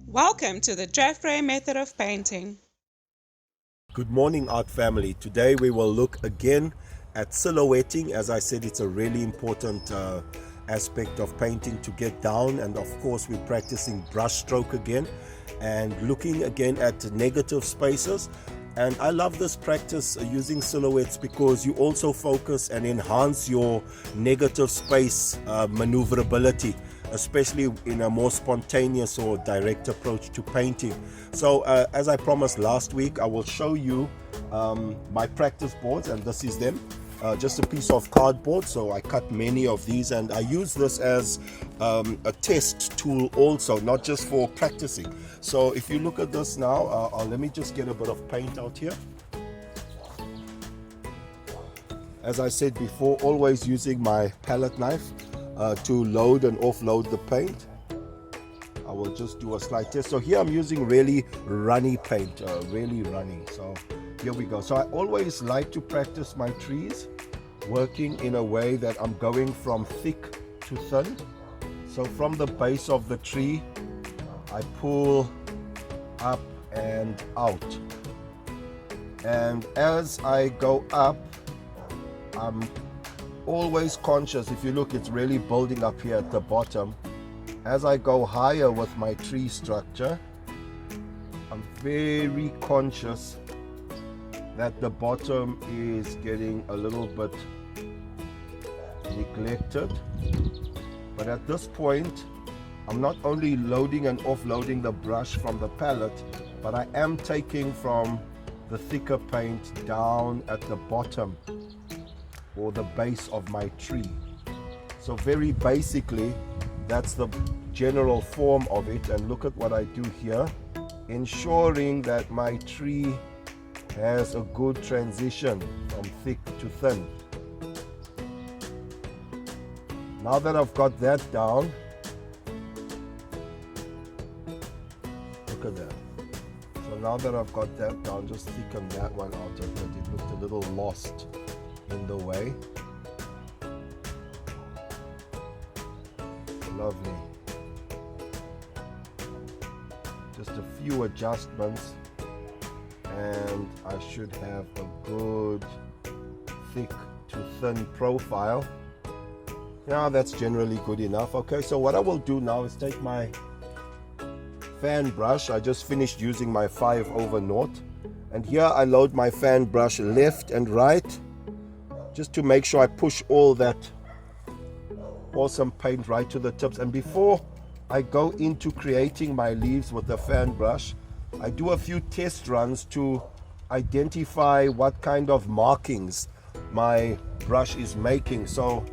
Welcome to the Jaffray method of painting. Good morning, art family. Today we will look again at silhouetting. As I said, it's a really important aspect of painting to get down, and of course we're practicing brush stroke again and looking again at negative spaces. And I love this practice using silhouettes because you also focus and enhance your negative space maneuverability, especially in a more spontaneous or direct approach to painting. So as I promised last week, I will show you my practice boards, and this is them. Just a piece of cardboard, so I cut many of these, and I use this as a test tool also, not just for practicing. So if you look at this now, let me just get a bit of paint out here. As I said before, always using my palette knife to load and offload the paint. I will just do a slight test. So here I'm using really runny paint, really runny. So here we go. So I always like to practice my trees working in a way that I'm going from thick to thin. So from the base of the tree, I pull up and out. And as I go up, I'm always conscious. If you look, it's really building up here at the bottom. As I go higher with my tree structure, I'm very conscious that the bottom is getting a little bit neglected. But at this point, I'm not only loading and offloading the brush from the palette, but I am taking from the thicker paint down at the bottom or the base of my tree. So very basically, that's the general form of it. And look at what I do here, ensuring that my tree has a good transition from thick to thin. Now that I've got that down, look at that. So now that I've got that down, just thicken that one out a bit. It looked a little lost in the way. Lovely. Just a few adjustments and I should have a good thick to thin profile. Yeah, that's generally good enough. Okay, so what I will do now is take my fan brush. I just finished using my 5/0, and here I load my fan brush left and right, just to make sure I push all that awesome paint right to the tips. And before I go into creating my leaves with the fan brush, I do a few test runs to identify what kind of markings my brush is making, so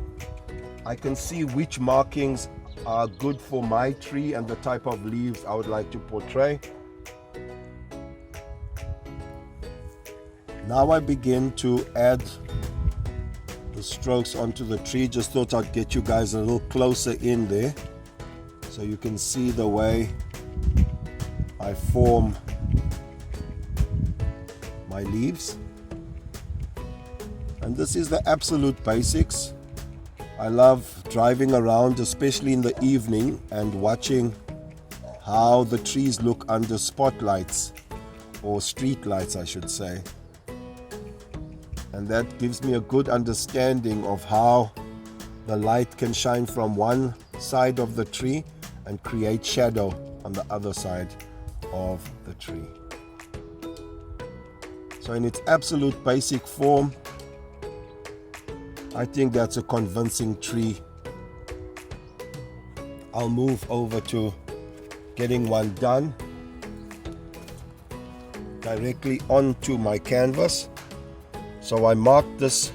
I can see which markings are good for my tree and the type of leaves I would like to portray. Now I begin to add the strokes onto the tree. Just thought I'd get you guys a little closer in there so you can see the way I form my leaves. And this is the absolute basics. I love driving around, especially in the evening, and watching how the trees look under spotlights, or street lights I should say. And that gives me a good understanding of how the light can shine from one side of the tree and create shadow on the other side of the tree. So in its absolute basic form, I think that's a convincing tree. I'll move over to getting one done directly onto my canvas. So I marked this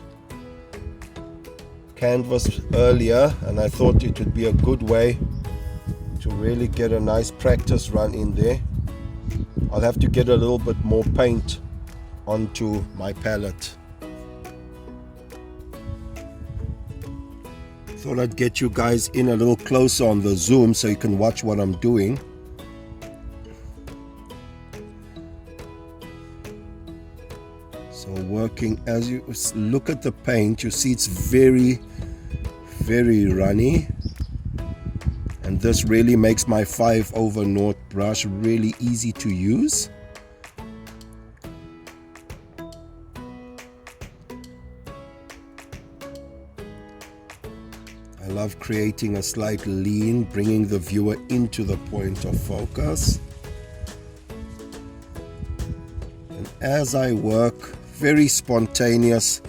canvas earlier, and I thought it would be a good way to really get a nice practice run in there. I'll have to get a little bit more paint onto my palette. Thought I'd get you guys in a little closer on the zoom so you can watch what I'm doing. So working, as you look at the paint, you see it's very very runny, and this really makes my 5/0 brush really easy to use. I love creating a slight lean, bringing the viewer into the point of focus. And as I work, very spontaneous,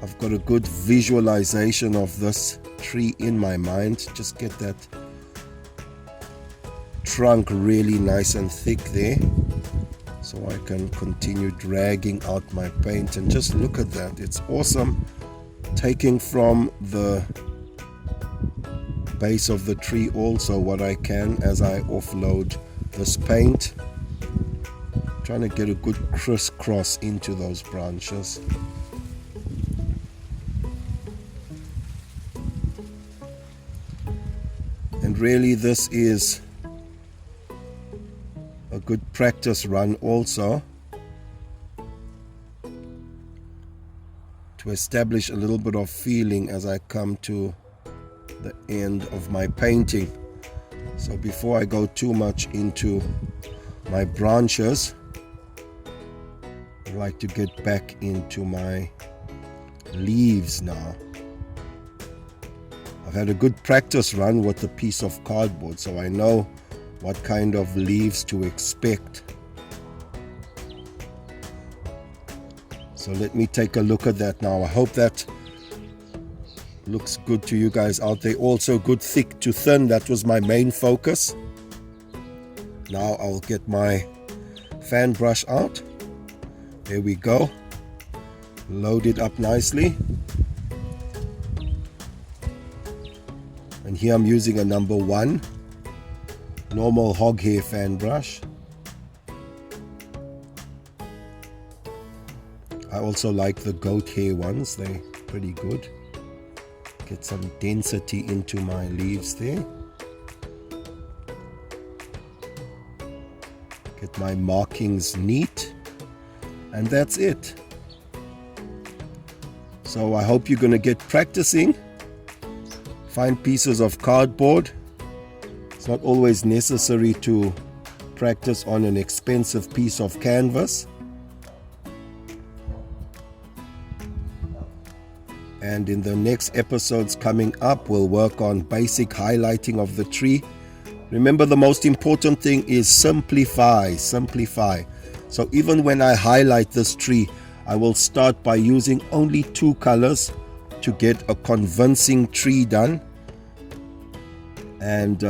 I've got a good visualization of this tree in my mind. Just get that trunk really nice and thick there, so I can continue dragging out my paint. And just look at that, it's awesome. Taking from the base of the tree also what I can as I offload this paint, trying to get a good crisscross into those branches. And really this is a good practice run also to establish a little bit of feeling as I come to the end of my painting. So before I go too much into my branches, I like to get back into my leaves now. I've had a good practice run with a piece of cardboard, so I know what kind of leaves to expect. So let me take a look at that now. I hope that looks good to you guys out there. Also good thick to thin, that was my main focus. Now I'll get my fan brush out. There we go. Load it up nicely. And here I'm using a number 1 normal hog hair fan brush. I also like the goat hair ones, they're pretty good. Get some density into my leaves there. Get my markings neat. And that's it. So I hope you're going to get practicing. Find pieces of cardboard. It's not always necessary to practice on an expensive piece of canvas. And in the next episodes coming up, we'll work on basic highlighting of the tree. Remember, the most important thing is simplify. So even when I highlight this tree, I will start by using only 2 colors to get a convincing tree done. And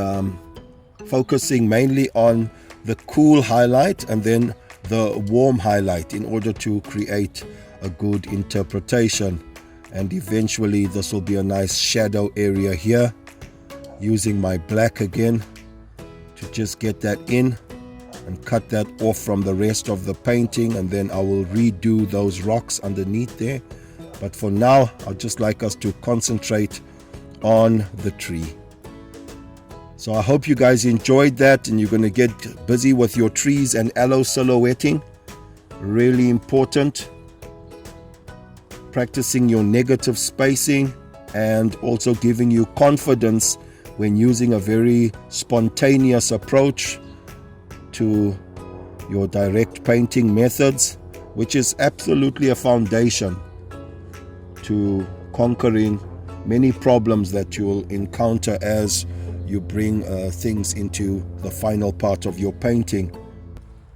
focusing mainly on the cool highlight and then the warm highlight in order to create a good interpretation. And eventually this will be a nice shadow area here, using my black again to just get that in and cut that off from the rest of the painting, and then I will redo those rocks underneath there. But for now, I'd just like us to concentrate on the tree. So I hope you guys enjoyed that, and you're going to get busy with your trees and aloe silhouetting. Really important. Practicing your negative spacing and also giving you confidence when using a very spontaneous approach to your direct painting methods, which is absolutely a foundation to conquering many problems that you'll encounter as you bring things into the final part of your painting.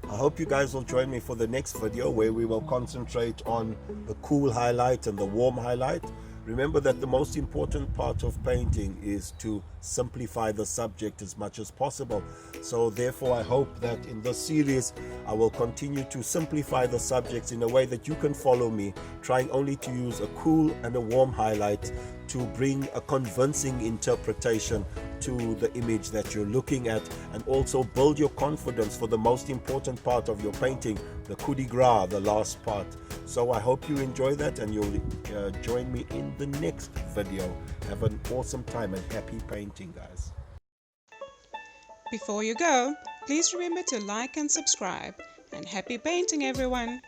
I hope you guys will join me for the next video, where we will concentrate on the cool highlight and the warm highlight. Remember that the most important part of painting is to simplify the subject as much as possible. So therefore, I hope that in this series, I will continue to simplify the subjects in a way that you can follow me, trying only to use a cool and a warm highlight to bring a convincing interpretation to the image that you're looking at, and also build your confidence for the most important part of your painting, the coup de grace, the last part. So I hope you enjoy that, and you'll join me in the next video. Have an awesome time and happy painting, guys. Before you go, please remember to like and subscribe, and happy painting, everyone!